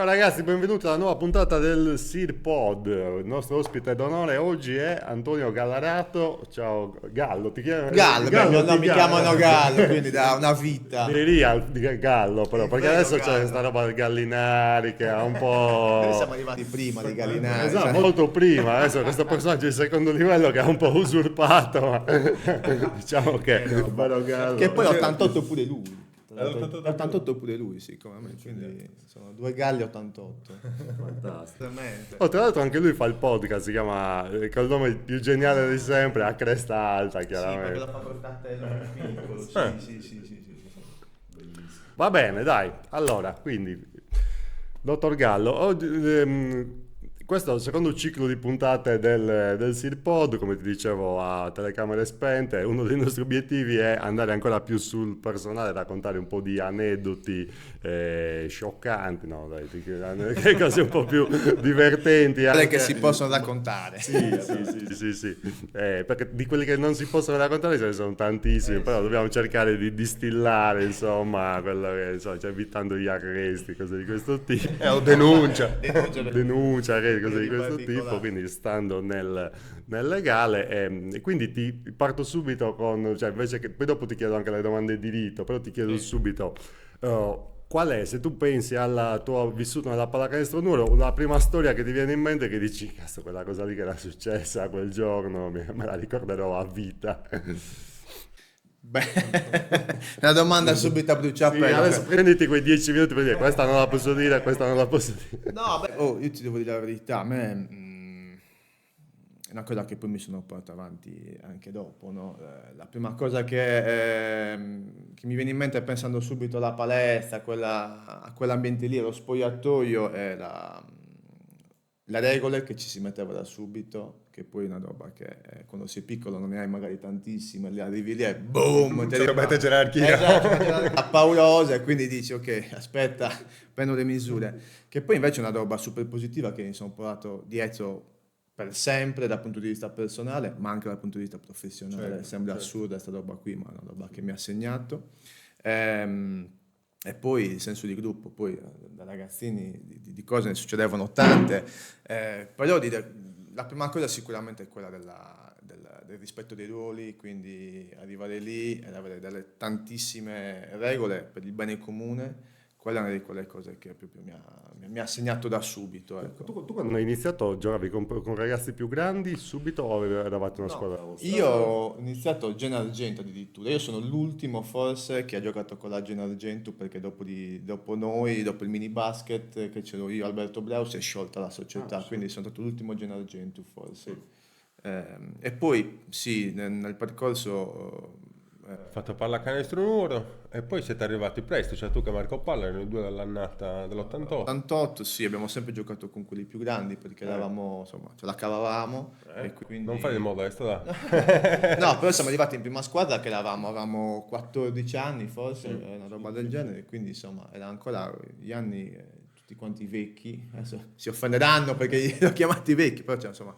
Ciao ragazzi, benvenuti alla nuova puntata del Sir Pod. Il nostro ospite d'onore oggi è Antonio Gallarato. Ciao Gallo, ti chiamo? Gallo, Gallo no, ti mi chiamo. chiamano Gallo, quindi da una vita. Di Real di Gallo però, Il perché vero adesso c'è Gallo. questa roba del Gallinari che ha un Noi po'... siamo arrivati prima di Gallinari. Esatto, Cioè. molto prima, adesso questo personaggio di secondo livello che ha un po' usurpato, ma diciamo che il vero Gallo... Che poi 88 pure lui. È l'88 88 pure lui, sì, come me. Quindi sono due galli 88. Fantastico. Veramente. Oh, tra l'altro anche lui fa il podcast, si chiama, col nome più geniale di sempre, a cresta alta, Sì, perché chiaramente. lo fa col fratello più piccolo. Sì. Va bene, dai. Allora, quindi, dottor Gallo, questo è il secondo ciclo di puntate del SealPod, come ti dicevo, a telecamere spente. Uno dei nostri obiettivi è andare ancora più sul personale, raccontare un po' di aneddoti scioccanti, no, dai, che cose un po' più divertenti. Quelle Anche. che si possono raccontare. Sì. Perché di quelli che non si possono raccontare ce ne sono tantissimi, però dobbiamo cercare di distillare, insomma, quello che, insomma, cioè, evitando gli arresti, cose di questo tipo. O denuncia. Denuncia, cose di questo particolari. tipo, quindi stando nel legale. E quindi ti parto subito con, cioè invece che poi dopo ti chiedo anche le domande di diritto, però ti chiedo subito. Qual è, se tu pensi alla tua vissuta nella pallacanestro Nuoro, la prima storia che ti viene in mente che dici, cazzo, quella cosa lì che era successa quel giorno, me la ricorderò a vita. Beh, una domanda subito a Sì, bruciapelo. adesso prenditi quei 10 minuti per dire, questa non la posso dire, questa non la posso dire. No, beh, io ti devo dire la verità, a me è una cosa che poi mi sono portato avanti anche dopo, no? La prima cosa che mi viene in mente pensando subito alla palestra, a quell'ambiente lì, allo spogliatoio, è la regola che ci si metteva da subito, che poi è una roba che quando sei piccolo non ne hai magari tantissime, li arrivi lì e boom, te Ci mette gerarchia. Esatto, paurosa, e quindi dici ok, aspetta, prendo le misure. Che poi invece è una roba super positiva che mi sono portato dietro per sempre dal punto di vista personale, ma anche dal punto di vista professionale. Certo, Sembra certo. assurda questa roba qui, ma è una roba che mi ha segnato. E poi il senso di gruppo, poi da ragazzini di cose ne succedevano tante, però la prima cosa sicuramente è quella del rispetto dei ruoli, quindi arrivare lì ed avere delle tantissime regole per il bene comune. Quella è una di quelle cose che proprio mi ha segnato da subito, ecco. Tu quando hai iniziato giocavi con ragazzi più grandi subito o eravate una squadra No, rossa? io ho iniziato Gen Argento addirittura, io sono l'ultimo forse che ha giocato con la Gen Argento perché dopo noi, dopo il mini basket che c'ero io, Alberto Breu, si è sciolta la società, Sì. quindi sono stato l'ultimo Gen Argento forse. E poi sì, nel percorso Fatto pallacanestro Nuoro e poi siete arrivati presto, cioè tu che Marco Palla erano i due dell'annata dell'88. 88 sì, abbiamo sempre giocato con quelli più grandi perché eravamo, insomma, ce la cavavamo e quindi... Non fai il modesto, dai. No, però siamo arrivati in prima squadra che avevamo 14 anni forse, una roba del genere, quindi insomma era ancora gli anni tutti quanti vecchi, adesso si offenderanno perché li ho chiamati vecchi, però cioè, insomma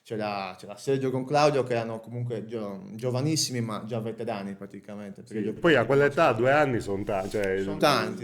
c'era Sergio con Claudio che erano comunque giovanissimi ma già veterani praticamente. Perché Sì, io- poi a quell'età 2 anni sono tanti. Cioè,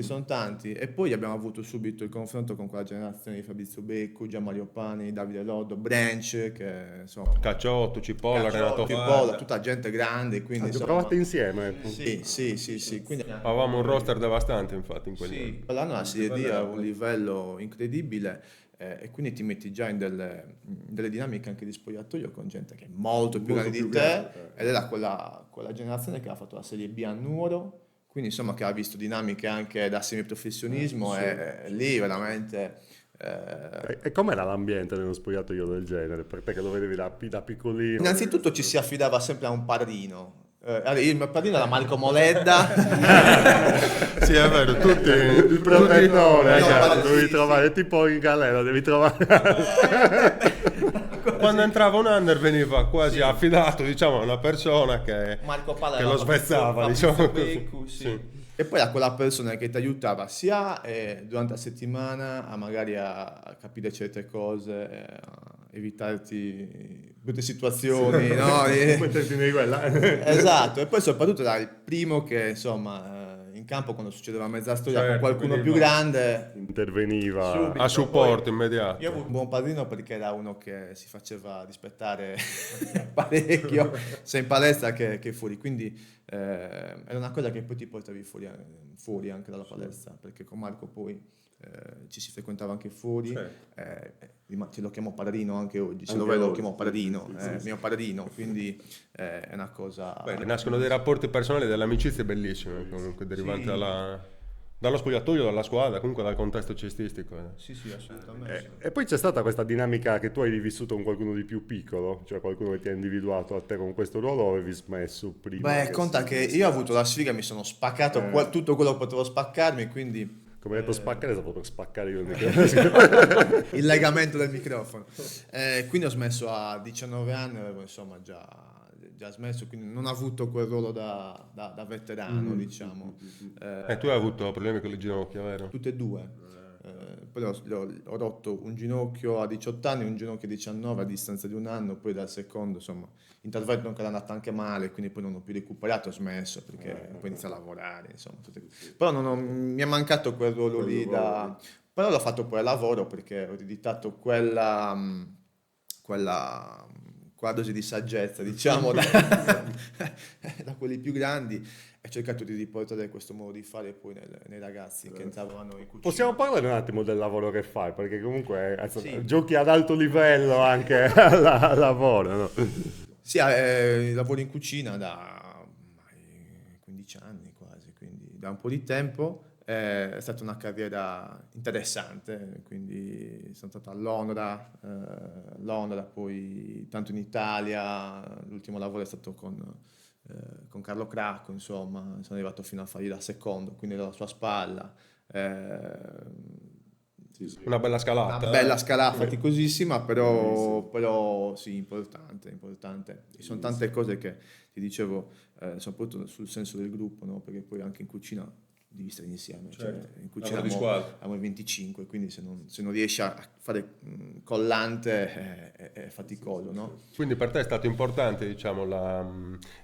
sono tanti. E poi abbiamo avuto subito il confronto con quella generazione di Fabrizio Beccu, Gianmario Pani, Davide Loddo, Branch, che insomma... Cacciotto, Cipolla, Renato Caccioli, Farda. Bolla, tutta gente grande, quindi insomma... giocavate insieme. Sì. Quindi, Avevamo un roster devastante infatti in quegli anni. sì, quell'anno la Serie D a un livello incredibile e quindi ti metti già in delle dinamiche anche di spogliatoio con gente che è molto più Molto grande più di te grande, ed era quella generazione che ha fatto la Serie B a Nuoro, quindi insomma che ha visto dinamiche anche da semiprofessionismo e lì veramente... E com'era l'ambiente nello spogliatoio del genere? Per te che lo vedevi da piccolino. Innanzitutto ci si affidava sempre a un padrino. Allora, il mio padrino era Marco Moledda. Sì, è vero, tutti Il protettore, No, cioè, ma- dovevi sì, trovare tipo in galera, devi trovare. quando entrava un under veniva quasi affidato, diciamo, a una persona che Marco Palla che era lo svezzava, Fabrizio diciamo Beccu, così. sì. E poi era quella persona che ti aiutava sia durante la settimana a magari a capire certe cose, a evitarti brutte situazioni, no? Metterti nei quella. Esatto, e poi soprattutto era il primo che insomma in campo quando succedeva mezza storia Certo, con qualcuno quindi più grande. Interveniva. Subito. A supporto immediato. Io ho avuto un buon padrino perché era uno che si faceva rispettare parecchio, sia in palestra che fuori, quindi era una cosa che poi ti portavi fuori anche dalla palestra, perché con Marco poi ci si frequentava anche fuori, ce lo chiamo padrino anche oggi, se Anche lo vedo lo oggi, chiamo sì, padrino, sì, sì, mio padrino, quindi è una cosa... Beh, nascono dei rapporti personali e delle amicizie bellissime, comunque, derivanti dallo spogliatoio, dalla squadra, comunque dal contesto cestistico. Sì, sì, assolutamente. E poi c'è stata questa dinamica che tu hai rivissuto con qualcuno di più piccolo, cioè qualcuno che ti ha individuato a te con questo ruolo o avevi smesso prima? Beh, conta che io ho avuto la sfiga, mi sono spaccato tutto quello che potevo spaccarmi, quindi Come hai detto spaccare, sapevo per spaccare io il microfono. il legamento del microfono. Quindi ho smesso a 19 anni, avevo insomma già smesso, quindi non ho avuto quel ruolo da veterano, diciamo. E tu hai avuto problemi con le ginocchia, vero? Tutte e due. Poi ho rotto un ginocchio a 18 anni, un ginocchio a 19 a distanza di un anno, poi dal secondo, insomma, intervento non era andato anche male, quindi poi non ho più recuperato, ho smesso perché poi inizio a lavorare, insomma. Però mi è mancato quel ruolo lì Però l'ho fatto poi a lavoro perché ho ereditato quella dose di saggezza, diciamo, da quelli più grandi e ho cercato di riportare questo modo di fare poi nei ragazzi che entravano in cucina. Possiamo parlare un attimo del lavoro che fai, perché comunque Sì. giochi ad alto livello anche al lavoro, no? Sì, lavoro in cucina da ormai 15 anni quasi, quindi da un po' di tempo. È stata una carriera interessante, quindi sono stato Londra, poi tanto in Italia, l'ultimo lavoro è stato con Carlo Cracco, insomma, sono arrivato fino a fargli da secondo, quindi ero alla sua spalla. Una bella scalata. Una bella scalata faticosissima, però sì, importante. Ci sono tante cose che ti dicevo, soprattutto sul senso del gruppo, no? Perché poi anche in cucina devi stare insieme. Certo. Cioè, in cucina Lavoro di squadra. siamo 25, quindi se non riesci a fare collante è faticoso, no? Quindi per te è stato importante, diciamo,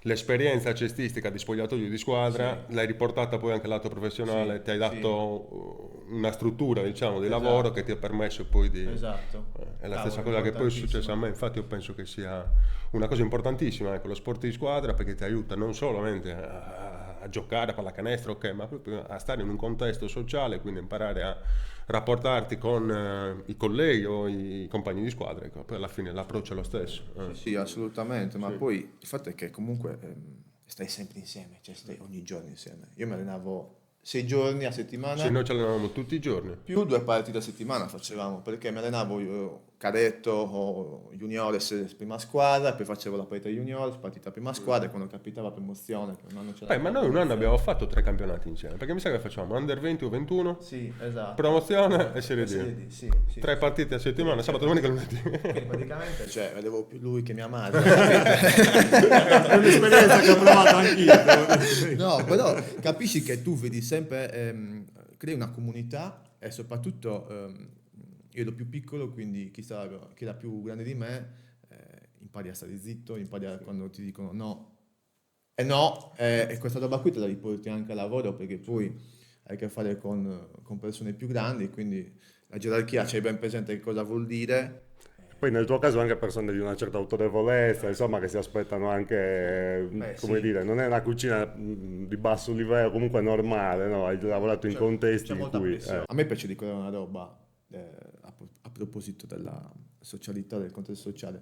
l'esperienza cestistica di spogliatoio di squadra, l'hai riportata poi anche al lato professionale, Sì, ti hai dato una struttura, diciamo, di Esatto. lavoro che ti ha permesso poi di... Esatto. È la stessa Cavolo, cosa che poi è importantissimo. successa a me, infatti io penso che sia una cosa importantissima, ecco, lo sport di squadra, perché ti aiuta non solamente a giocare a pallacanestro, ok, ma proprio a stare in un contesto sociale, quindi imparare a rapportarti con i colleghi o i compagni di squadra, ecco, poi alla fine l'approccio è lo stesso. Sì, assolutamente, ma poi il fatto è che comunque stai sempre insieme, cioè stai ogni giorno insieme. Io mi allenavo 6 giorni a settimana. Sì, noi ci allenavamo tutti i giorni. Più 2 partite a settimana facevamo, perché mi allenavo io, cadetto o juniores prima squadra, poi facevo la partita juniores, partita prima squadra, e quando capitava promozione, che un anno c'era Ma noi un anno abbiamo fatto 3 campionati insieme, perché mi sa che facciamo Under 20 o 21, Sì, esatto. promozione e Serie Serie D. D, sì. 3 partite a settimana, sabato, domenica e lunedì. Quindi praticamente, cioè, vedevo più lui che mia madre. È un'esperienza che ho provato anch'io. No, però capisci che tu vedi sempre, crei una comunità e soprattutto io ero più piccolo, quindi chi era più grande di me impari a stare zitto, impari quando ti dicono no e no, e questa roba qui te la riporti anche al lavoro perché poi hai a che fare con persone più grandi, quindi la gerarchia c'hai ben presente che cosa vuol dire. Poi nel tuo caso anche persone di una certa autorevolezza, insomma, che si aspettano anche, come sì. dire, non è una cucina di basso livello, comunque normale, no? Hai lavorato in contesti C'è in molta cui... pressione. A me piace ricordare una roba a proposito della socialità, del contesto sociale.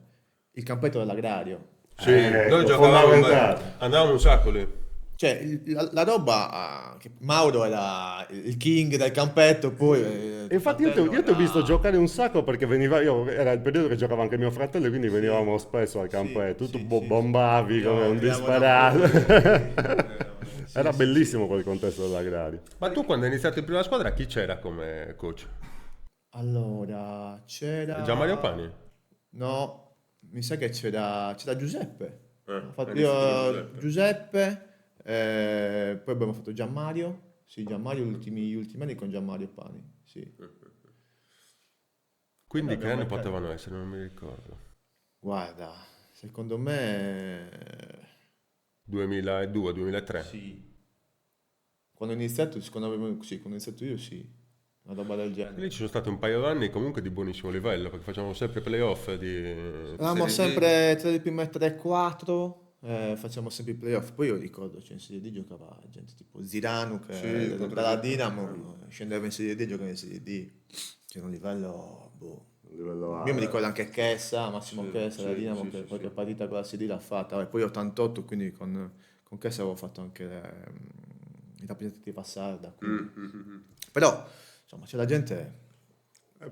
Il campetto dell'agrario. Sì, ecco, noi giocavamo, fondamentale. andavamo un sacco lì. Cioè, la roba che Mauro era il king del campetto, poi... E infatti io ti ho visto giocare un sacco perché era il periodo che giocava anche mio fratello e quindi venivamo spesso al campetto, tu bombavi come un disperato. Era bellissimo quel contesto dell'agrario. Ma tu quando hai iniziato in prima squadra chi c'era come coach? Allora, c'era... Gian Mario Pani? No, mi sa che c'era Giuseppe. Ho fatto hai io iniziato Giuseppe, poi abbiamo fatto Gianmario. Sì, Gianmario, gli ultimi anni con Gianmario Pani. Sì. Quindi che anni potevano essere? Non mi ricordo. Guarda, secondo me... 2002, 2003? Sì. Quando ho iniziato, quando ho iniziato io sì, una roba del genere. Lì ci sono stati un paio d'anni comunque di buonissimo livello, perché facevamo sempre playoff di Eravamo Serie D. sempre tra le prime 3-4, facciamo sempre i playoff. Poi io ricordo, cioè, in Serie D giocava gente tipo Zidane, che Sì, dalla Dinamo, scendeva in Serie D, giocava in Serie D. C'era un livello, boh. A livello Io mi A. ricordo anche Chessa, Massimo Sì, Chessa, della sì, Dinamo, sì, che sì, qualche sì. partita con la Serie D l'ha fatta. Vabbè, poi 88, quindi con Chessa avevo fatto anche i rappresentativa sarda. Quindi. Però, insomma, c'è la gente...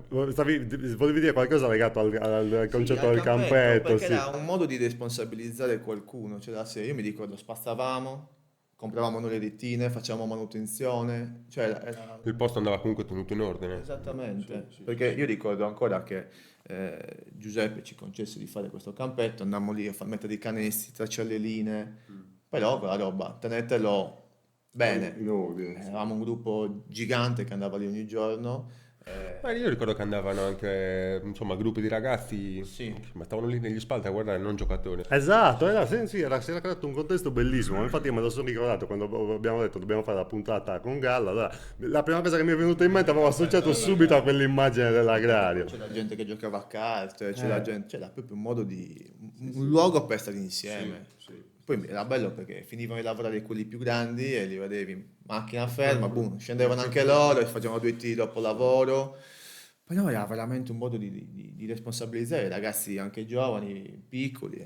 Volevi dire qualcosa legato al Sì, concetto al del campetto, perché sì. era un modo di responsabilizzare qualcuno. Cioè, io mi ricordo, spazzavamo, compravamo noi le rettine, facevamo manutenzione. Cioè, Il posto andava comunque tenuto in ordine. esattamente. Perché io ricordo ancora che Giuseppe ci concesse di fare questo campetto, andammo lì a far mettere i canestri, tracciare le linee. Però quella roba, tenetelo bene. In ordine. Eravamo un gruppo gigante che andava lì ogni giorno. Ma io ricordo che andavano anche, insomma, gruppi di ragazzi Sì. ma stavano lì negli spalti a guardare, non giocatori. Esatto, si era creato un contesto bellissimo. Infatti, io me lo sono ricordato quando abbiamo detto dobbiamo fare la puntata con Galla. Allora, la prima cosa che mi è venuta in mente avevo associato subito a quell'immagine dell'agrario. C'è la gente che giocava a carte, c'è la gente, c'era proprio un modo un luogo per stare insieme. Poi era bello perché finivano di lavorare quelli più grandi e li vedevi macchina ferma, boom, scendevano anche loro e facevano 2 tiri dopo lavoro. Però era veramente un modo di responsabilizzare i ragazzi anche giovani, piccoli.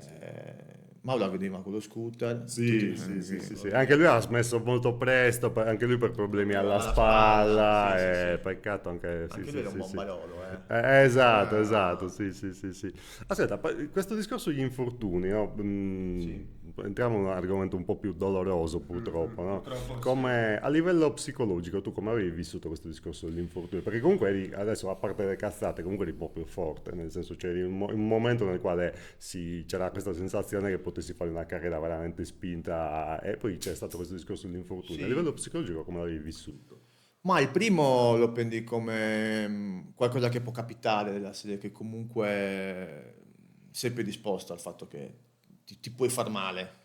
Mauro veniva con lo scooter. Sì, tutti- sì. Anche lui ha smesso molto presto, anche lui per problemi alla spalla. Peccato anche. Sì, Anche sì, lui era un sì, sì. bombalolo, Esatto, sì. Aspetta, questo discorso degli infortuni, no? Entriamo in un argomento un po' più doloroso purtroppo, no? Come a livello psicologico, tu come avevi vissuto questo discorso degli infortuni? Perché comunque adesso, a parte le cazzate, comunque eri proprio forte, nel senso c'eri un momento nel quale c'era questa sensazione che potessi fare una carriera veramente spinta e poi c'è stato questo discorso degli infortuni. Sì. A livello psicologico come l'avevi vissuto? Ma il primo lo prendi come qualcosa che può capitare, della serie che comunque sei predisposto al fatto che ti puoi far male.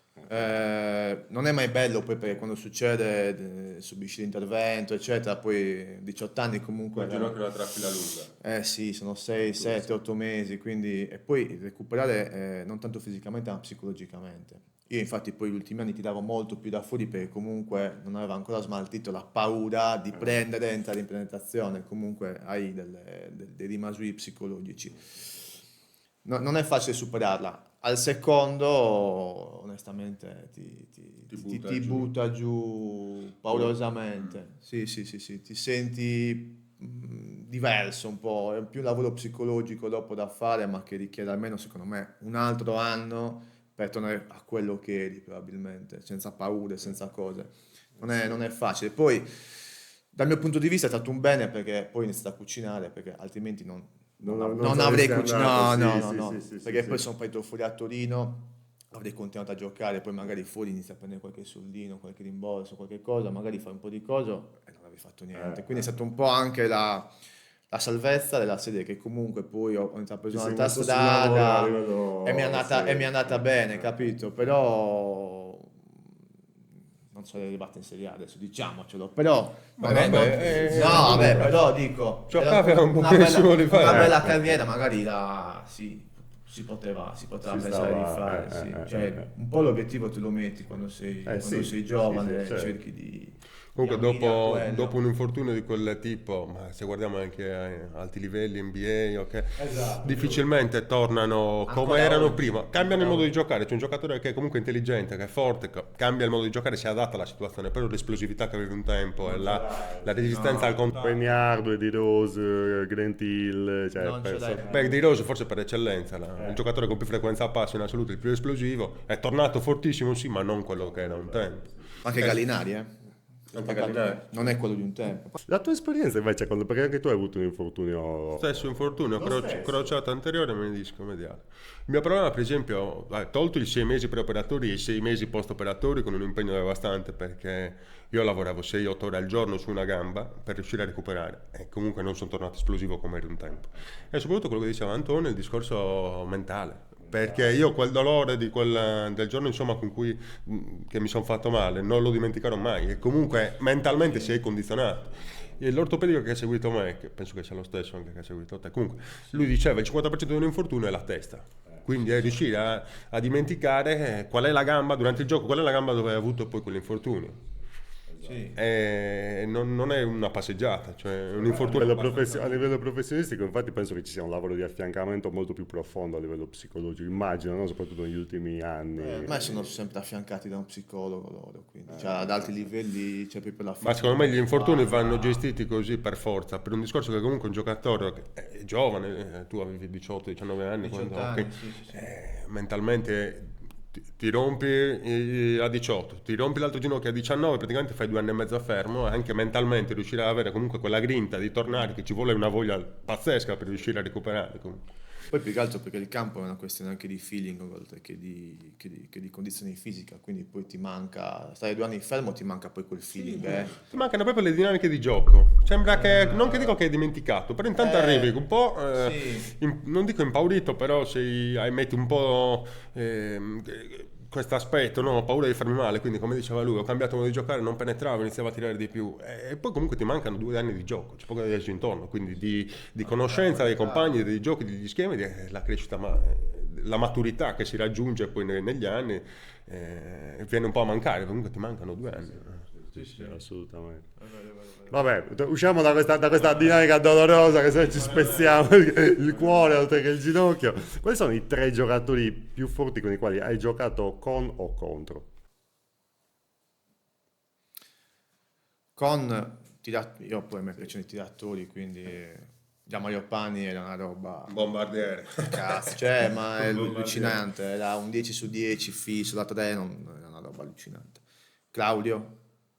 Non è mai bello poi perché quando succede subisci l'intervento, eccetera, poi 18 anni comunque... Immagino che una trafila lunga. Sì, sono 6, 7, 8 mesi, quindi... E poi recuperare non tanto fisicamente ma psicologicamente. Io infatti poi gli ultimi anni tiravo molto più da fuori perché comunque non avevo ancora smaltito la paura di prendere e entrare in penetrazione, comunque hai dei rimasui psicologici. Non è facile superarla. Al secondo, onestamente, ti butta giù paurosamente. Sì, ti senti diverso un po', è più un lavoro psicologico dopo da fare, ma che richiede almeno, secondo me, un altro anno per tornare a quello che eri, probabilmente, senza paure, senza cose. Non è facile. Poi, dal mio punto di vista, è stato un bene perché poi ho iniziato a cucinare, perché altrimenti non avrei saresti cucinato. andato, No. sì, Perché sì. poi sono partito fuori a Torino, avrei continuato a giocare, poi magari fuori inizi a prendere qualche soldino, qualche rimborso, qualche cosa, magari fai un po' di cose e non avevi fatto niente. Quindi è stato un po' anche la salvezza della serie che comunque poi ho intrapreso Ti sei un'altra messo sul lavoro a strada livello e mi è andata bene, serio. capito? Però non sono arrivato in Serie A adesso, diciamocelo, però però dico, Giocava era a un buonissimo livello. una bella carriera, magari si poteva Si pensare stava, di fare, sì. Cioè, un po' l'obiettivo te lo metti quando sei giovane, certo. cerchi di Comunque ammiri a quello. dopo un infortunio di quel tipo, ma se guardiamo anche a alti livelli, NBA, ok, Esatto. difficilmente tornano come Ancora erano oggi. prima. Cambiano il modo di giocare, c'è un giocatore che è comunque intelligente, che è forte, cambia il modo di giocare, si adatta alla situazione, però l'esplosività che avevi un tempo e la resistenza al contatto. Peniardo, Di Rose, Grant Hill, cioè Non ce l'hai. Per Di Rose forse per eccellenza, il giocatore con più frequenza a passo in assoluto, il più esplosivo, è tornato fortissimo sì, ma non quello che era un tempo. Anche Gallinari, Anche Gallinari. non è quello di un tempo. La tua esperienza invece, perché anche tu hai avuto un infortunio. Stesso infortunio, crociata anteriore e menisco mediale. Il mio problema, per esempio, tolto i 6 mesi preoperatori e i 6 mesi post-operatori con un impegno devastante perché io lavoravo 6-8 ore al giorno su una gamba per riuscire a recuperare e comunque non sono tornato esplosivo come era un tempo. E soprattutto quello che diceva Antonio, il discorso mentale. perché io quel dolore del giorno insomma che mi sono fatto male non lo dimenticherò mai, e comunque mentalmente sei condizionato. E l'ortopedico che ha seguito me, che penso che sia lo stesso anche che ha seguito te, comunque lui diceva il 50% di un infortunio è la testa, quindi è riuscire a dimenticare qual è la gamba durante il gioco, qual è la gamba dove hai avuto poi quell'infortunio. Sì. Non è una passeggiata, cioè è un A infortunio livello, abbastanza- a livello professionistico, infatti, penso che ci sia un lavoro di affiancamento molto più profondo a livello psicologico, immagino, no? Soprattutto negli ultimi anni. Ma sono sempre affiancati da un psicologo loro, quindi cioè, ad alti livelli c'è proprio la Ma secondo me gli infortuni vanno gestiti così per forza, per un discorso che comunque un giocatore che è giovane, tu avevi 18-19 anni, 18 quando, anni, ok, sì. mentalmente ti rompi a 18, ti rompi l'altro ginocchio a 19, praticamente fai 2 anni e mezzo fermo, e anche mentalmente riuscire ad avere comunque quella grinta di tornare, che ci vuole una voglia pazzesca per riuscire a recuperare. Comunque. Poi più che altro perché il campo è una questione anche di feeling oltre che di condizioni fisiche, quindi poi ti manca, stare 2 anni fermo ti manca poi quel feeling, Ti mancano proprio le dinamiche di gioco. Sembra che, non che dico che hai dimenticato, però intanto arrivi un po', sì. non dico impaurito, però metti un po' questo aspetto, no? Ho paura di farmi male, quindi come diceva lui, ho cambiato modo di giocare, non penetravo, iniziavo a tirare di più. E poi comunque ti mancano 2 anni di gioco, c'è poco da dirci intorno, quindi di conoscenza dei compagni, dei giochi, degli schemi, la crescita, la maturità che si raggiunge poi negli anni viene un po' a mancare, comunque ti mancano 2 anni. Sì, assolutamente. Vabbè, usciamo da questa dinamica dolorosa, che se no ci spezziamo il cuore oltre che il ginocchio. Quali sono i 3 giocatori più forti con i quali hai giocato con o contro? Io poi a me piacciono i tiratori, quindi già Mario Pani era una roba, Bombardiere. cazzo, cioè, ma è allucinante, era un 10 su 10 fisso da 3, era una roba allucinante. Claudio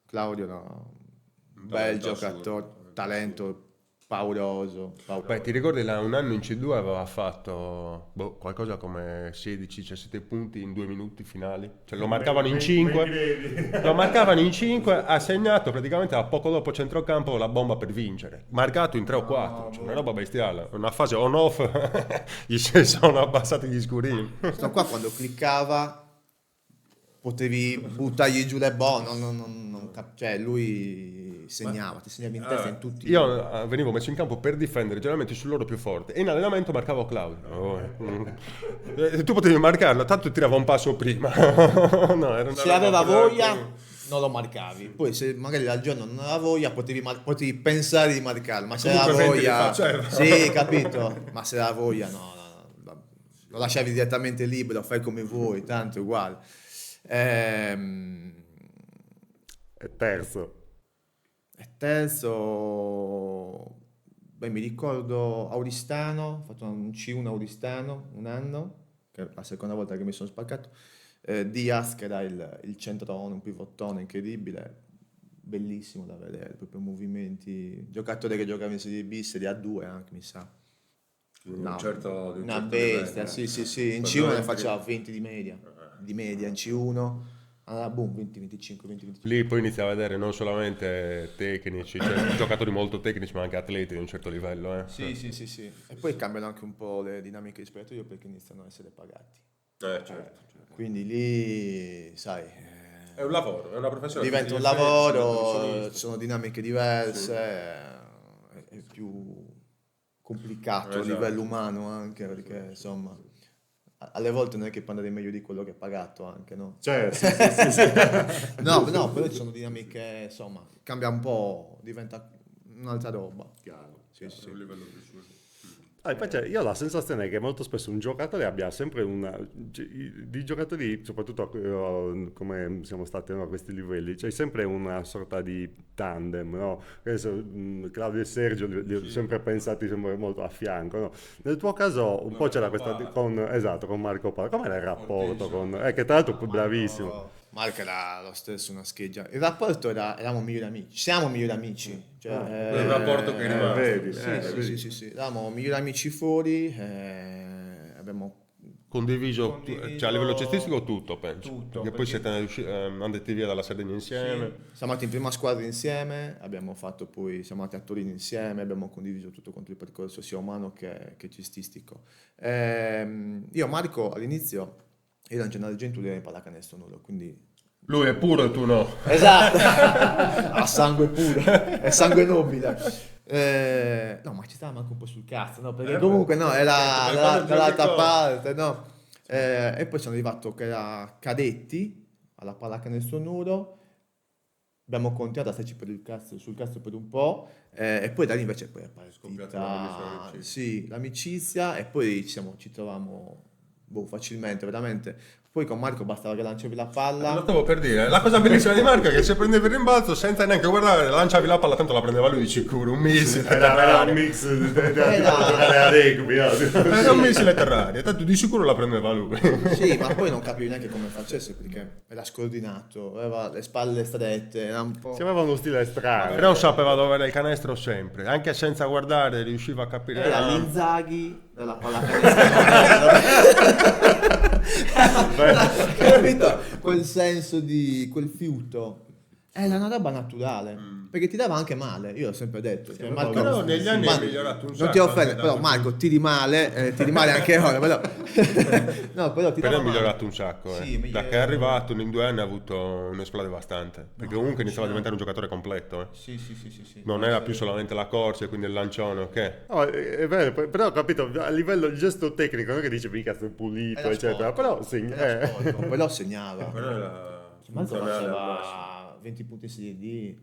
era un bel Talento giocatore, assurdo. talento pauroso. Beh, ti ricordi un anno in C2 aveva fatto qualcosa come 16-17 punti in 2 minuti finali? Cioè lo marcavano in 5, lo marcavano in 5, ha segnato praticamente a poco dopo centrocampo la bomba per vincere. Marcato in 3 o 4, cioè una roba bestiale. Una fase on-off, gli si sono abbassati gli scurini. Sto qua quando cliccava potevi buttargli giù le bombe, cioè lui segnava, ti segnava in testa in tutti. Io venivo messo in campo per difendere, generalmente sul loro più forte, e in allenamento marcavo Claudio. Tu potevi marcarlo, tanto tirava un passo prima. No, era una Se roba aveva pesante. voglia non lo marcavi, poi se magari dal giorno non aveva voglia potevi pensare di marcarlo, ma se aveva Comunque mente voglia, li faceva. sì, capito, ma se aveva voglia no, lo lasciavi direttamente libero, fai come vuoi, tanto è uguale. E terzo. E terzo, mi ricordo Auristano, ho fatto un C1 Auristano un anno, che è la seconda volta che mi sono spaccato. Diaz, che era il centrone, un pivottone incredibile, bellissimo da vedere, proprio movimenti, giocatore che giocava in Serie B, Serie A2 anche, mi sa. Un certo Una livello. bestia, sì, in Quando C1 ne entri- faceva 20 di media in C1, allora boom, 20, 25, 20, 25. Lì poi inizi a vedere non solamente tecnici, cioè giocatori molto tecnici, ma anche atleti di un certo livello. Sì. E poi cambiano anche un po' le dinamiche di spogliatoio perché iniziano a essere pagati. Certo. Quindi lì, sai, È un lavoro, è una professione. diventa un Tutti gli effetti, sono lavoro, professionisti. ci sono dinamiche diverse, è più complicato a Esatto. livello umano anche perché insomma alle volte non è che puoi andare meglio di quello che è pagato anche, no? Cioè, sì. No, però ci sono dinamiche, insomma, cambia un po', diventa un'altra roba. Sì. È un livello più su. Invece io ho la sensazione che molto spesso un giocatore abbia sempre di giocatori, soprattutto come siamo stati a questi livelli, c'è sempre una sorta di tandem, no? Claudio e Sergio li ho sempre pensati sempre molto a fianco, no? Nel tuo caso un po' c'era questa con Marco Pala. Com'era il rapporto che tra l'altro è bravissimo. Marco era lo stesso, una scheggia. Il rapporto eravamo migliori amici, siamo migliori amici. Cioè, quel rapporto che è rimasto. Vedi, sì. Eravamo migliori amici fuori, abbiamo condiviso, cioè a livello cestistico tutto, penso. Tutto, Perché poi perché- siete andati via dalla Sardegna insieme. Sì, siamo andati in prima squadra insieme, siamo andati a Torino insieme, abbiamo condiviso tutto quanto il percorso sia umano che cestistico. Io Marco all'inizio ero in generale gentile in pallacanestro nudo, quindi Lui è puro e tu no. esatto, ha sangue puro, è sangue nobile. No, ma ci stava manco un po' sul cazzo, no? Perché comunque no, era dall'altra parte, no? E poi sono arrivato che era cadetti alla pallacanestro nudo, abbiamo continuato a starci sul cazzo per un po', e poi da lì invece poi è Scoppiata una bellissima partita, amicizia. sì, l'amicizia, e poi ci trovavamo facilmente, veramente. Poi con Marco bastava che lanciavi la Lo palla. stavo per dire, la cosa bellissima di Marco è che se prendevi il rimbalzo senza neanche guardare, lanciavi la palla, tanto la prendeva lui di sicuro, un missile. Era un mix di giocare a rugby, no? Era un missile terraria, tanto di sicuro la prendeva lui. Sì, ma poi non capivi neanche come facesse perché era scordinato, aveva le spalle strette, era un po'... Si aveva uno stile strano. Però sapeva dove era il canestro sempre, anche senza guardare riusciva a capire. Era Ah, l'Inzaghi della pallacanestro. Capito? Quel senso di quel fiuto. Era una roba naturale, perché ti dava anche male, io l'ho sempre detto. Cioè, Marco, però negli anni ma- è migliorato un non sacco, ti offende, anche però da- Marco tiri male anche ora, però... no, però ti Però dava è male. migliorato un sacco. Sì, Da che è arrivato in 2 anni ha avuto un'esplosione devastante. Perché comunque iniziava a diventare un giocatore completo. Sì, sì, sì, sì, sì. Non era più solamente la corsa e quindi il lancione, ok? No, è vero, però ho capito, a livello di gesto tecnico, non è che dice mica sei pulito, Era eccetera, sporco, però sì, era sporco, però segnava. Era Marco faceva 20 punti in Serie D.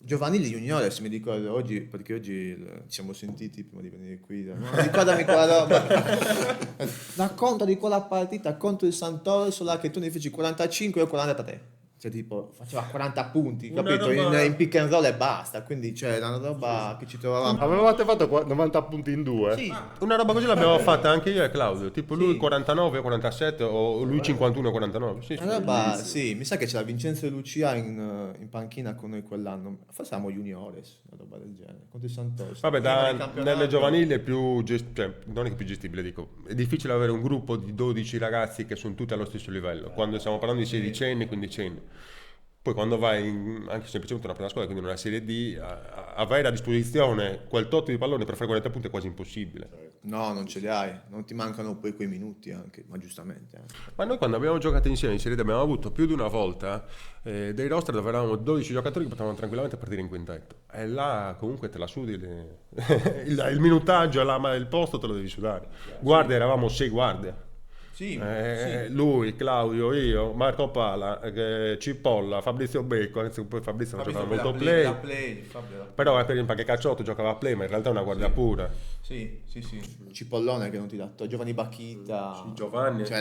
Giovanili Juniores, mi ricordo oggi, perché oggi ci siamo sentiti prima di venire qui. No? Ricordami quella roba. Racconta di quella partita contro il Sant'Orso là che tu ne feci 45 e io 40 a te. Cioè tipo faceva 40 punti, Una capito? roba- In pick and roll e basta. Quindi cioè, era una roba che ci trovavamo. avevate fatto 90 punti in due. Sì, Una roba così l'abbiamo fatta anche io e Claudio. Tipo lui Sì. 49 o 47 o lui 51 o 49. Sì, sì. una roba, sì, mi sa che c'era Vincenzo e Lucia in panchina con noi quell'anno. Forse eravamo juniores, una roba del genere, contro il Sant'Orso. Vabbè, Prima del nelle campionato. giovanili è più cioè, non è che più gestibile, dico, è difficile avere un gruppo di 12 ragazzi che sono tutti allo stesso livello. Quando stiamo parlando di 16enni, 15enni. Poi quando vai anche semplicemente una prima squadra, quindi in una Serie D, avere a disposizione quel tot di pallone per fare 40 punti è quasi impossibile. No, non ce li hai, non ti mancano poi quei minuti anche, ma giustamente. Ma noi quando abbiamo giocato insieme in Serie D abbiamo avuto più di una volta dei roster dove eravamo 12 giocatori che potevano tranquillamente partire in quintetto. E là comunque te la sudi, il minutaggio, il posto te lo devi sudare. Guardia, eravamo 6 guardie. Sì, Lui, Claudio, io, Marco Pala, Cipolla, Fabrizio Becco, anzi poi Fabrizio non giocava molto play. Però per esempio anche Cacciotto giocava a play, ma in realtà è una guardia pura. Sì, sì, sì. Cipollone che non ti dà, Giovanni Bacchita. Sì, Giovanni. Cioè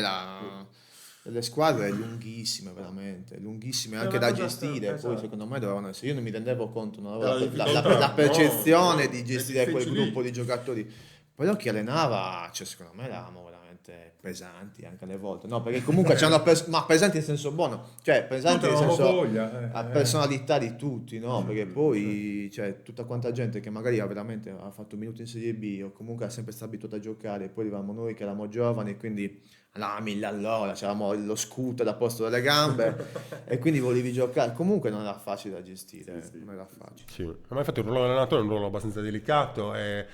le squadre lunghissime, veramente, lunghissime anche una da cosa gestire. esatto. Poi secondo me dovevano essere, io non mi rendevo conto, non Della avevo difficoltà, la percezione no, di è gestire quel difficilissimo. gruppo di giocatori. Però chi allenava, cioè secondo me eravamo veramente pesanti anche alle volte, no? Perché comunque c'erano ma pesanti in senso buono, cioè pesanti nel avevamo senso voglia, a personalità di tutti, no? Perché poi cioè, tutta quanta gente che magari ha fatto un minuto in Serie B o comunque ha sempre stato abituata a giocare, e poi arrivavamo noi che eravamo giovani, quindi andavamo a 1000 all'ora, c'avevamo lo scooter al posto delle gambe e quindi volevi giocare. Comunque non era facile da gestire, non era facile. Sì, ma infatti il ruolo dell'allenatore è un ruolo abbastanza delicato e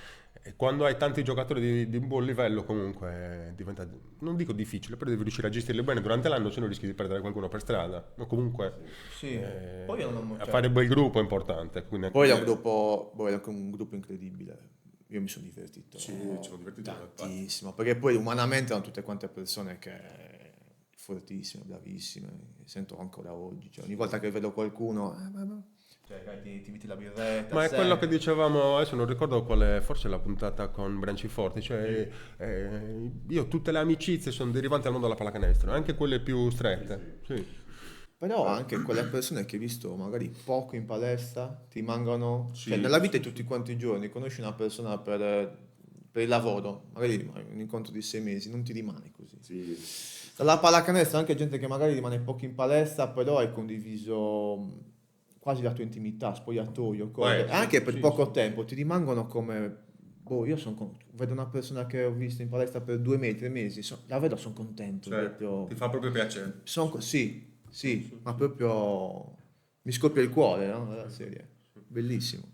quando hai tanti giocatori di un buon livello comunque diventa, non dico difficile, però devi riuscire a gestirli bene durante l'anno, se no rischi di perdere qualcuno per strada, o comunque Sì. Poi io non- cioè- fare bel gruppo è importante. Quindi Poi era un gruppo incredibile. Io mi sono divertito Sì, ci sono divertito tantissimo, perché poi umanamente erano tutte quante persone che fortissime, bravissime, sento ancora oggi, cioè, ogni volta che vedo qualcuno cioè, ti metti la birretta. Ma è quello che dicevamo, adesso non ricordo quale, forse la puntata con Branciforte, cioè io tutte le amicizie sono derivanti dal mondo della pallacanestro, anche quelle più strette. Sì. Però anche quelle persone che hai visto magari poco in palestra ti rimangono, cioè nella vita di tutti quanti i giorni, conosci una persona per il lavoro, magari un incontro di 6 mesi, non ti rimane così. Dalla pallacanestro anche gente che magari rimane poco in palestra, però hai condiviso quasi la tua intimità, spogliatoio, cose, Sì, anche per sì, poco tempo, ti rimangono come io vedo una persona che ho visto in palestra per 2 mesi, 3 mesi, la vedo, sono contento. Cioè, proprio. ti fa proprio piacere. Sì, ma proprio mi scoppia il cuore, no? La serie. Bellissimo,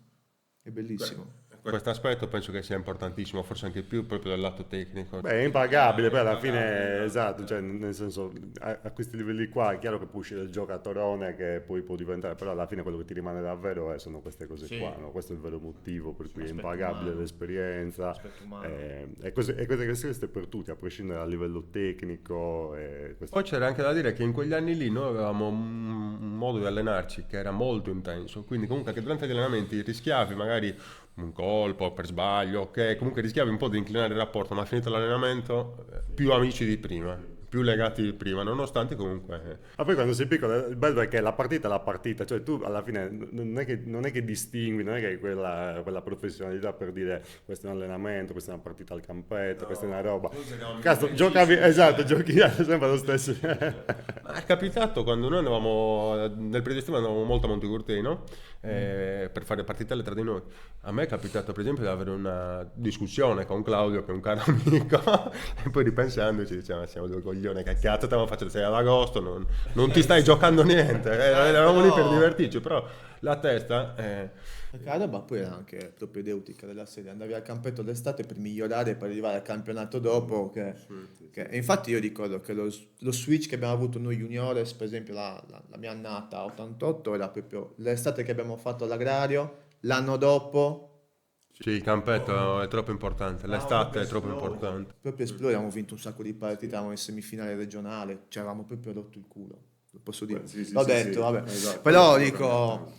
è bellissimo. Questo aspetto penso che sia importantissimo, forse anche più proprio dal lato tecnico. Beh, è impagabile, poi alla fine, esatto, cioè, nel senso, a questi livelli qua è chiaro che può uscire il giocatorone che poi può diventare, però alla fine quello che ti rimane davvero sono queste cose Sì. qua, no? Questo è il vero motivo per cui è L'aspetto impagabile umano. l'esperienza, L'aspetto umano. e queste per tutti, a prescindere dal livello tecnico. Poi c'era anche da dire che in quegli anni lì noi avevamo un modo di allenarci che era molto intenso, quindi comunque anche durante gli allenamenti rischiavi magari un colpo per sbaglio, ok, comunque rischiavi un po' di inclinare il rapporto, ma finito l'allenamento più amici di prima, più legati di prima, nonostante comunque... Ma poi quando sei piccolo, il bello è che la partita è la partita, cioè tu alla fine non è che distingui, non è che hai quella professionalità per dire questo è un allenamento, questa è una partita al campetto, questa è una roba. Cazzo, giocavi, esatto, giochi sempre lo stesso. Ma è capitato quando noi andavamo, nel periodo estivo andavamo molto a Montegurtei, no? Per fare partitelle tra di noi. A me è capitato per esempio di avere una discussione con Claudio, che è un caro amico, e poi ripensandoci diceva, siamo due coglioni, che cazzo stiamo facendo, sei ad agosto, non ti stai giocando niente, eravamo lì per divertirci, però la testa... Perché la roba poi era anche propedeutica della serie, andavi al campetto d'estate per migliorare, per arrivare al campionato dopo, e infatti io ricordo che lo switch che abbiamo avuto noi juniores, per esempio la mia annata 88, era proprio l'estate che abbiamo fatto all'agrario, l'anno dopo... Sì, il campetto è troppo importante, l'estate è troppo importante. Proprio esplode, abbiamo vinto un sacco di partite, eravamo in semifinale regionale, ci avevamo proprio rotto il culo, lo posso dire. Sì, L'ho sì, detto, sì, vabbè. esatto. Però dico,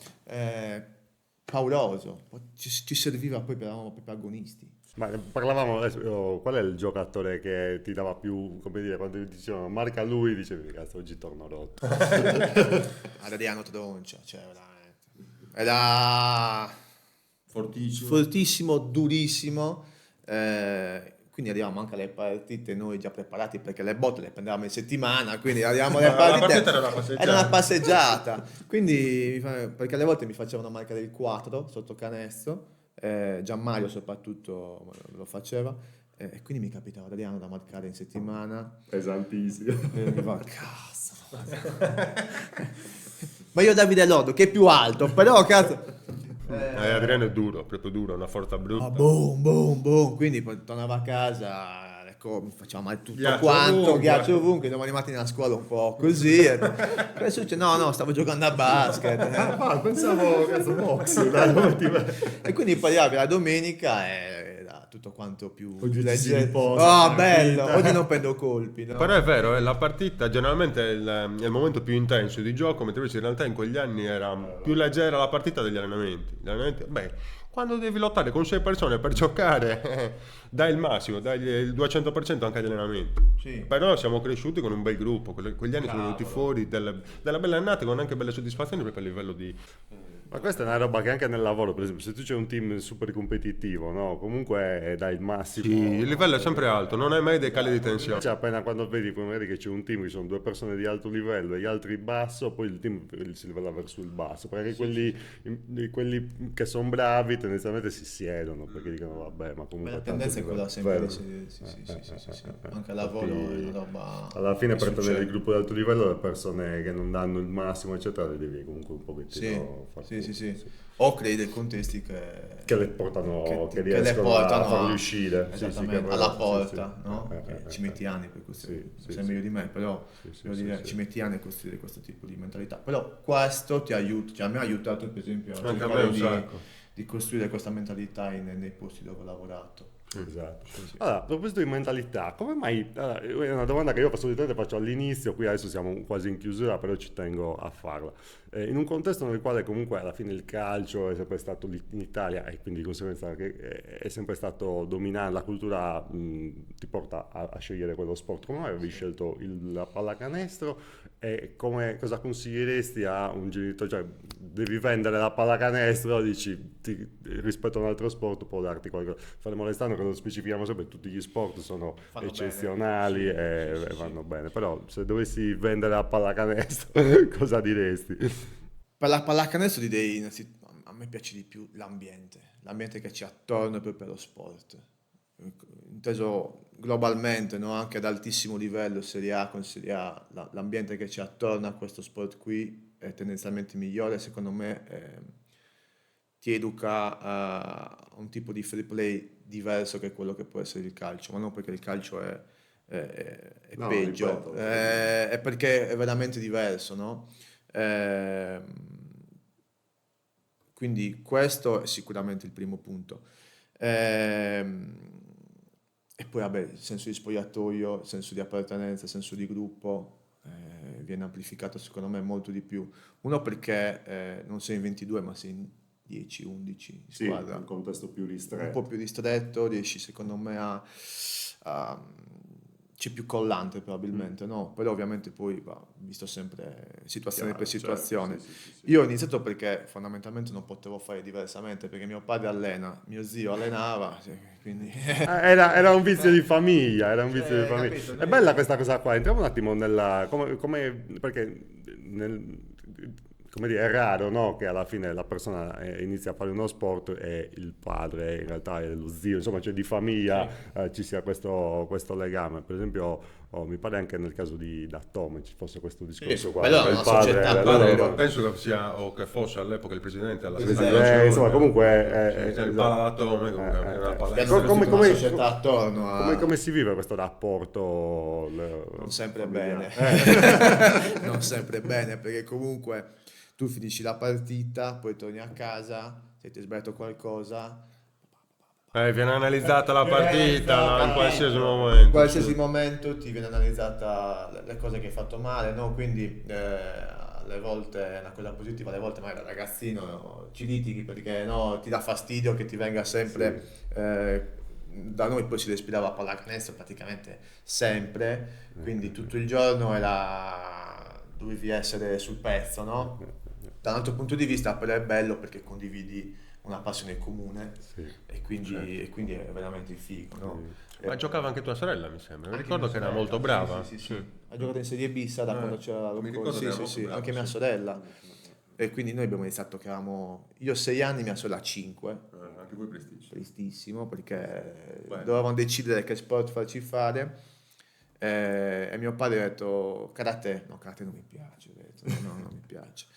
pauroso, ci serviva poi, eravamo proprio agonisti. Ma parlavamo adesso, qual è il giocatore che ti dava più, come dire, quando ti dicevano marca lui, dicevi, cazzo, oggi torno rotto. Adriano Troncia, cioè era Fortissimo. fortissimo, durissimo, quindi arrivavamo anche alle partite noi già preparati perché le botte le prendevamo in settimana, quindi arrivavamo alle La partite, partita era una passeggiata. era una passeggiata, quindi perché alle volte mi facevano marcare il 4 sotto canestro, Gianmario soprattutto me lo faceva, e quindi mi capitava Adriano da marcare in settimana. Pesantissimo. E mi fa, cazzo. Ma io Davide Loddo, che è più alto, però cazzo. Adriano è duro, proprio duro, una forza brutta. Boom, boom, boom. Quindi poi tornavo a casa, ecco, mi faceva male tutto Ghiaccio quanto, ovunque. ghiaccio ovunque, domani mattina a scuola un po' così. Che succede? No, stavo giocando a basket. Pensavo, cazzo, box. Dai, E quindi poi arrivavi la domenica e era tutto quanto più Oggi ci si leggero. riposa, Oh, bello, tranquilla. oggi non prendo colpi, no? Però è vero, la partita generalmente è il momento più intenso di gioco, mentre invece in realtà in quegli anni era più leggera la partita degli allenamenti. Gli allenamenti, beh, quando devi lottare con 6 persone per giocare, dai il massimo, dai il 200% anche agli allenamenti. Sì. Però siamo cresciuti con un bel gruppo, quegli anni sono venuti fuori della bella annata con anche belle soddisfazioni proprio a livello di... Ma questa è una roba che anche nel lavoro, per esempio, se tu c'è un team super competitivo, no? Comunque dai il massimo. Sì, il livello è sempre alto, non hai mai dei cali di tensione. Cioè, appena quando vedi che c'è un team che sono 2 persone di alto livello e gli altri basso, poi il team si livella verso il basso, perché quelli che sono bravi tendenzialmente si siedono perché dicono vabbè, ma comunque La tanto tendenza è quella vero. sempre sì. Anche al lavoro è una roba Alla fine che per tenere succede. il gruppo di alto livello le persone che non danno il massimo eccetera le devi comunque un pochettino far Sì. tutto, O crei dei contesti che le portano, che le riescono portano a farli uscire. Sì, sì, esattamente, che alla sì, porta, sì. no? Che ci metti anni per questo, Sì, sai sì. meglio di me, però Sì, devo dire, sì. ci metti anni a costruire questo tipo di mentalità. Però questo ti aiuta, cioè a me ha aiutato per esempio a Anche a me cercare un sacco. di costruire questa mentalità nei posti dove ho lavorato. Esatto. Allora, a proposito di mentalità, come mai? Allora, è una domanda che io solitamente faccio all'inizio, qui adesso siamo quasi in chiusura, però ci tengo a farla. In un contesto nel quale comunque alla fine il calcio è sempre stato in Italia e quindi di conseguenza che è sempre stato dominante, la cultura ti porta a scegliere quello sport. Come mai avevi scelto la pallacanestro e cosa consiglieresti a un genitore? Cioè, devi vendere la pallacanestro, dici rispetto a un altro sport può darti qualcosa. Fermo restando che lo specifichiamo sempre, tutti gli sport sono Fanno eccezionali bene. e Sì. vanno bene, però se dovessi vendere la pallacanestro cosa diresti? Per la pallacanestro a me me piace di più l'ambiente che c'è attorno proprio allo sport, inteso globalmente, no? Anche ad altissimo livello, Serie A con Serie A, l'ambiente che c'è attorno a questo sport qui è tendenzialmente migliore, secondo me ti educa a un tipo di free play diverso che quello che può essere il calcio, ma non perché il calcio è No, peggio, ripeto. è perché è veramente diverso, no? Quindi questo è sicuramente il primo punto. E poi vabbè, il senso di spogliatoio, il senso di appartenenza, il senso di gruppo viene amplificato secondo me molto di più. Uno perché non sei in 22 ma sei in 10, 11 in Sì, squadra, un contesto più un po' ristretto. più ristretto, riesci secondo me c'è più collante probabilmente, no? Però ovviamente poi va visto sempre situazione Chiaro, per situazione. certo, sì. Io ho iniziato perché fondamentalmente non potevo fare diversamente, perché mio padre allena, mio zio allenava, sì, quindi... Era un vizio di famiglia, era un vizio di famiglia. capito, È bella questa cosa qua. Entriamo un attimo nella... perché come dire, è raro, no? Che alla fine la persona inizia a fare uno sport e il padre in realtà è lo zio, insomma, cioè di famiglia ci sia questo legame. Per esempio, mi pare anche nel caso di Dattome ci fosse questo discorso qua. però che è il una padre società, era- padre, no, no, Penso che sia o che fosse all'epoca il presidente alla insomma, comunque il Palatome, comunque era una palestra. una società attorno come si vive questo rapporto? non sempre familiare? bene, non sempre bene, perché comunque tu finisci la partita, poi torni a casa, se ti hai sbagliato qualcosa, Viene analizzata la partita in capito. qualsiasi momento. In qualsiasi momento ti viene analizzata le cose che hai fatto male, no? Quindi alle volte è una cosa positiva, alle volte magari da ragazzino ci litighi perché no, ti dà fastidio che ti venga sempre... da noi poi si respirava a pallacanestro praticamente sempre, quindi tutto il giorno dovevi essere sul pezzo, no? Da un altro punto di vista però è bello perché condividi una passione comune Sì. e quindi è veramente il figo, no? Ma giocava anche tua sorella, mi sembra. Mi Anche ricordo mia che era sorella, molto brava. sì. Ha giocato in Serie B, sa, da quando c'era la mi Locco, ricordo che era sì, molto brava, anche mia sì. sorella. E quindi noi abbiamo iniziato che eravamo io 6 anni, mia sorella 5, Anche voi prestigio. tristissimo perché Beh. dovevamo decidere che sport farci fare e mio padre ha detto karate, no karate non mi piace, ho detto, no, non mi piace.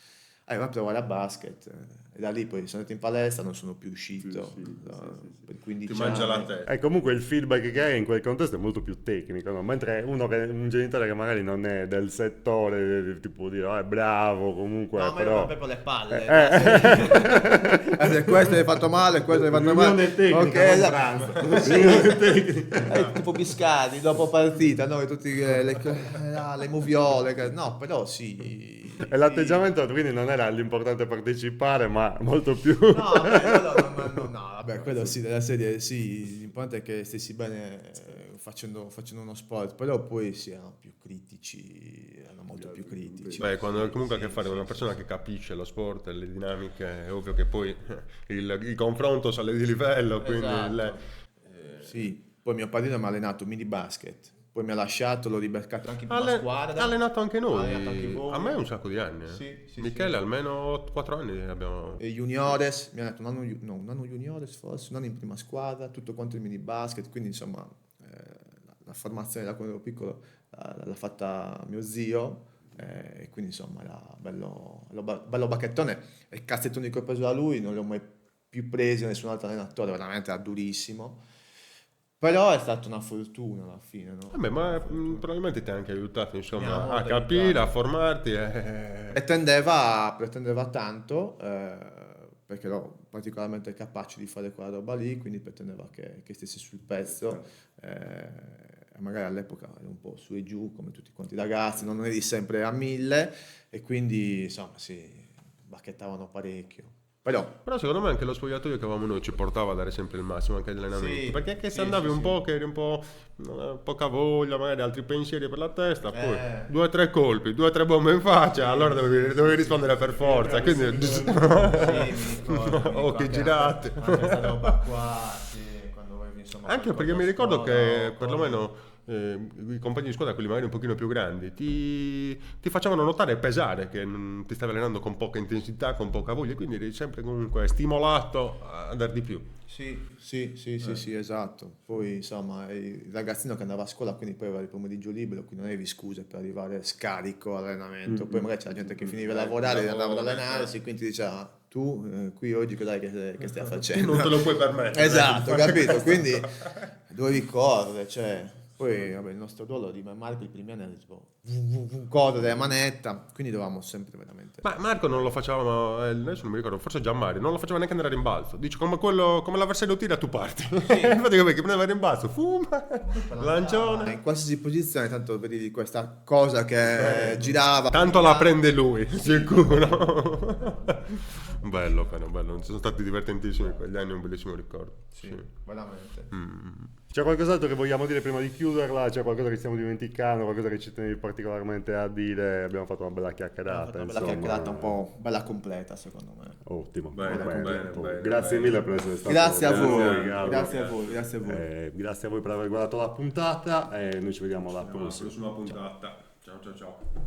Va a provare a basket e da lì poi sono andato in palestra, non sono più uscito per 15 Ti mangia la anni. testa. E comunque il feedback che hai in quel contesto è molto più tecnico, no? Mentre un genitore che magari non è del settore ti può dire, è bravo comunque, No, ma io però... proprio le palle. Eh. Questo hai fatto male, questo hai fatto male. Riunione tecnica, non pranzo. Riunione tecnica. Tipo Biscardi dopo partita, no? Tutti le moviole, no, però sì. E l'atteggiamento quindi non era l'importante partecipare, ma molto più... No, vabbè, quello sì, della serie sì, l'importante è che stessi bene facendo uno sport, però poi sì, erano più critici, erano molto più critici. Beh, quando hai comunque a che fare con una persona che capisce lo sport e le dinamiche, è ovvio che poi il confronto sale di livello, quindi Esatto. Sì, poi mio padrino mi ha allenato mini basket, poi mi ha lasciato, l'ho ribercato anche in prima squadra. ha allenato anche noi, Ha allenato anche voi. a me un sacco di anni. Sì, Michele sì. almeno 4 anni abbiamo. E juniores, mi ha detto un anno juniores forse, un anno in prima squadra, tutto quanto il mini basket, quindi insomma la formazione da quando ero piccolo l'ha fatta mio zio, e quindi insomma era bello bacchettone, e il cazzettone che ho preso da lui non l'ho mai più preso da nessun altro allenatore, veramente era durissimo. Però è stata una fortuna alla fine, no? Vabbè, ma probabilmente ti ha anche aiutato, Mi ha insomma, molto a capire, aiutato. a formarti. Pretendeva tanto, perché ero particolarmente capace di fare quella roba lì, quindi pretendeva che stessi sul pezzo. Magari all'epoca ero un po' su e giù, come tutti quanti i ragazzi, non eri sempre a 1000, e quindi insomma si bacchettavano parecchio. Però secondo me anche lo spogliatoio che avevamo noi ci portava a dare sempre il massimo anche agli allenamenti. Sì, Perché anche se sì, andavi sì, un sì. po' che eri un po' poca voglia, magari altri pensieri per la testa, poi Eh. 2 o 3 colpi, 2 o 3 bombe in faccia, allora dovevi rispondere per forza. Quindi Sì, mi ricordo, occhi anche- girati. anche questa roba qua, sì, quando avevi, insomma, Anche perché qualcosa mi ricordo scuola che o perlomeno i compagni di squadra, quelli magari un pochino più grandi, ti facevano notare e pesare che non ti stavi allenando con poca intensità, con poca voglia, quindi eri sempre comunque stimolato a dar di più. Sì, esatto. Poi insomma il ragazzino che andava a scuola, quindi poi aveva il pomeriggio libero, quindi non avevi scuse per arrivare scarico all'allenamento. Poi magari c'era gente che finiva di lavorare e andava ad allenarsi, quindi ti diceva tu qui oggi cos'è che stai facendo? Non te lo puoi permettere. Esatto, capito? Quindi dovevi correre, cioè. Poi vabbè, il nostro ruolo di Marco i primi anni era tipo correre a manetta, quindi dovevamo sempre veramente. Ma Marco non lo faceva, adesso non mi ricordo, forse Gianmario, non lo faceva neanche andare in balzo. Dice come l'avversario tira tu parti. Infatti che prima andare in balzo, fuma, lancione. In qualsiasi posizione, tanto vedevi questa cosa che girava. Tanto la prende lui, sicuro. Bello, sono stati divertentissimi quegli anni, un bellissimo ricordo. Sì, veramente. C'è qualcos'altro che vogliamo dire prima di chiuderla? C'è qualcosa che stiamo dimenticando? Qualcosa che ci tenevi particolarmente a dire? Abbiamo fatto una bella chiacchierata. Una bella chiacchierata un po' bella completa, secondo me. Ottimo. Bene. Grazie mille per essere stato. Grazie a voi, Gallo. grazie a voi. Grazie a voi per aver guardato la puntata e noi ci vediamo alla prossima. Prossima puntata. Ciao.